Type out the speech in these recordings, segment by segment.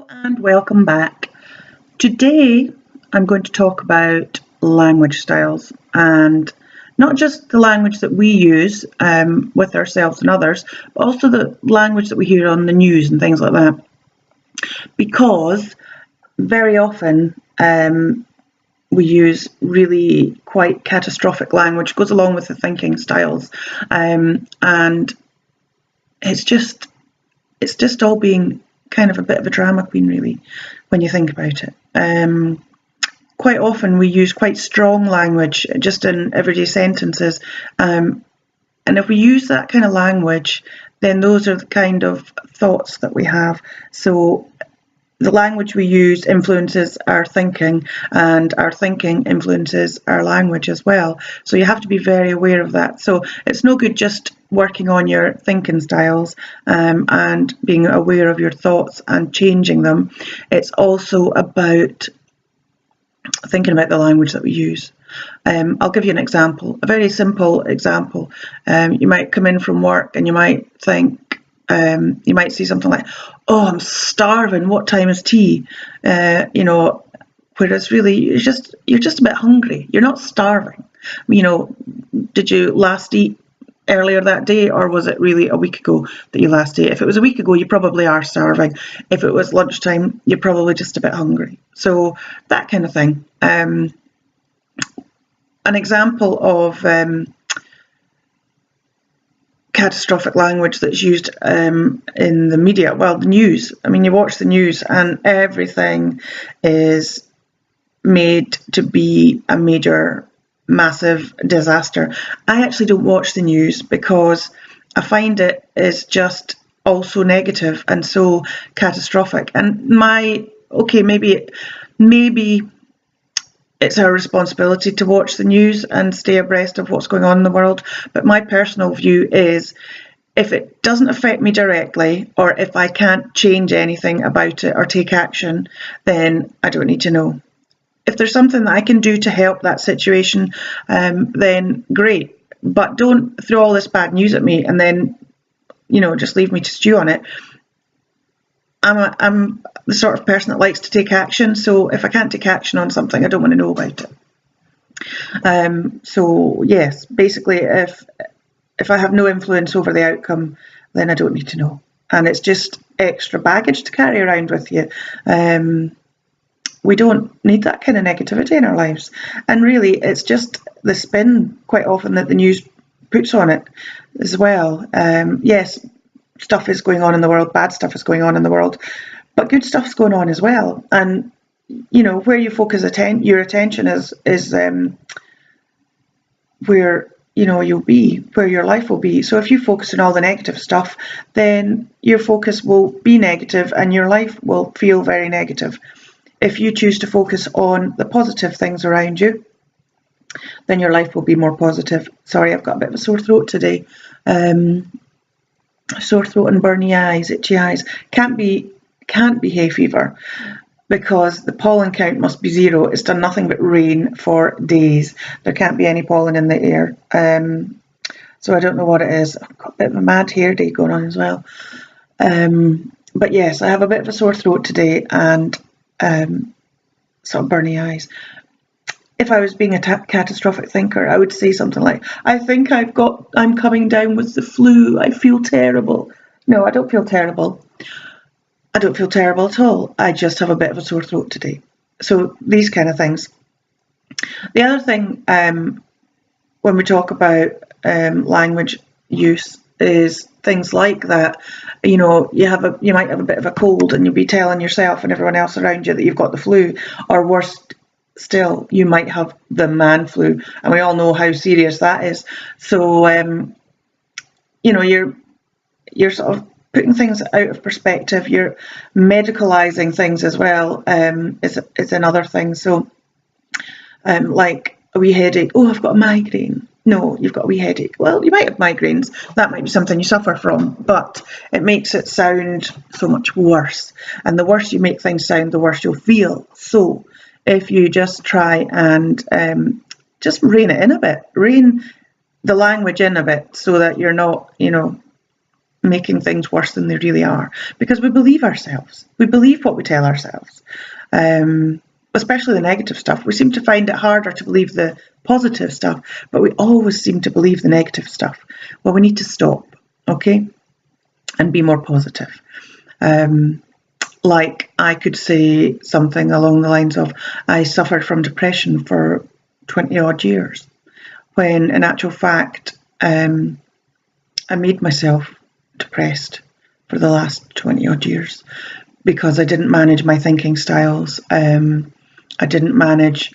And welcome back. Today I'm going to talk about language styles and not just the language that we use with ourselves and others, but also the language that we hear on the news and things like that. Because very often we use really quite catastrophic language, goes along with the thinking styles, and it's just all being kind of a bit of a drama queen, really, when you think about it. Quite often we use quite strong language just in everyday sentences, and if we use that kind of language, then those are the kind of thoughts that we have. So the language we use influences our thinking, and our thinking influences our language as well. So you have to be very aware of that. So it's no good just working on your thinking styles and being aware of your thoughts and changing them. It's also about thinking about the language that we use. I'll give you an example, a very simple example. You might come in from work and you might think, you might see something like, "Oh, I'm starving. What time is tea?" Whereas really you're just a bit hungry. You're not starving. Did you last eat earlier that day, or was it really a week ago that you last ate? If it was a week ago, you probably are starving. If it was lunchtime, you're probably just a bit hungry. So that kind of thing. An example of catastrophic language that's used in the media, well, the news. I mean, you watch the news and everything is made to be a major, massive disaster. I actually don't watch the news because I find it is just also negative and so catastrophic. And maybe it's our responsibility to watch the news and stay abreast of what's going on in the world. But my personal view is, if it doesn't affect me directly, or if I can't change anything about it or take action, then I don't need to know. If there's something that I can do to help that situation, then great. But don't throw all this bad news at me and then, just leave me to stew on it. I'm the sort of person that likes to take action. So if I can't take action on something, I don't want to know about it. So yes, basically, if I have no influence over the outcome, then I don't need to know. And it's just extra baggage to carry around with you. We don't need that kind of negativity in our lives. And really, it's just the spin quite often that the news puts on it as well. Yes, stuff is going on in the world, bad stuff is going on in the world, but good stuff's going on as well. And, where you focus your attention is where, you'll be, where your life will be. So if you focus on all the negative stuff, then your focus will be negative and your life will feel very negative. If you choose to focus on the positive things around you, then your life will be more positive. Sorry, I've got a bit of a sore throat today. Sore throat and burny eyes, itchy eyes. Can't be hay fever because the pollen count must be 0. It's done nothing but rain for days. There can't be any pollen in the air. So I don't know what it is. I've got a bit of a mad hair day going on as well. But yes, I have a bit of a sore throat today and sort of burny eyes. If I was being a catastrophic thinker, I would say something like, "I think I'm coming down with the flu. I feel terrible." No, I don't feel terrible. I don't feel terrible at all. I just have a bit of a sore throat today. So these kind of things. The other thing when we talk about language use is things like that. You might have a bit of a cold and you'll be telling yourself and everyone else around you that you've got the flu, or worse still, you might have the man flu, and we all know how serious that is. So you're sort of putting things out of perspective. You're medicalizing things as well. Is another thing. So like a wee headache. "Oh, I've got a migraine." No, you've got a wee headache. Well, you might have migraines. That might be something you suffer from, but it makes it sound so much worse. And the worse you make things sound, the worse you'll feel. So if you just try and just rein it in a bit, rein the language in a bit, so that you're not, making things worse than they really are, because we believe ourselves. We believe what we tell ourselves, especially the negative stuff. We seem to find it harder to believe the positive stuff, but we always seem to believe the negative stuff. Well, we need to stop, okay, and be more positive. Like I could say something along the lines of, I suffered from depression for 20 odd years, when in actual fact, I made myself depressed for the last 20 odd years because I didn't manage my thinking styles. I didn't manage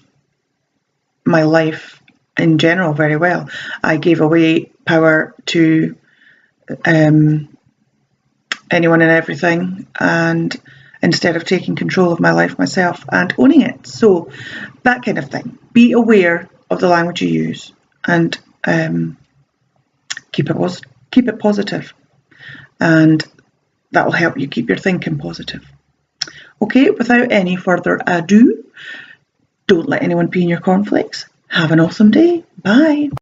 my life in general very well. I gave away power to anyone and everything, and instead of taking control of my life myself and owning it. So that kind of thing. Be aware of the language you use, and keep it positive, and that will help you keep your thinking positive. Okay, without any further ado, don't let anyone pee in your cornflakes. Have an awesome day. Bye.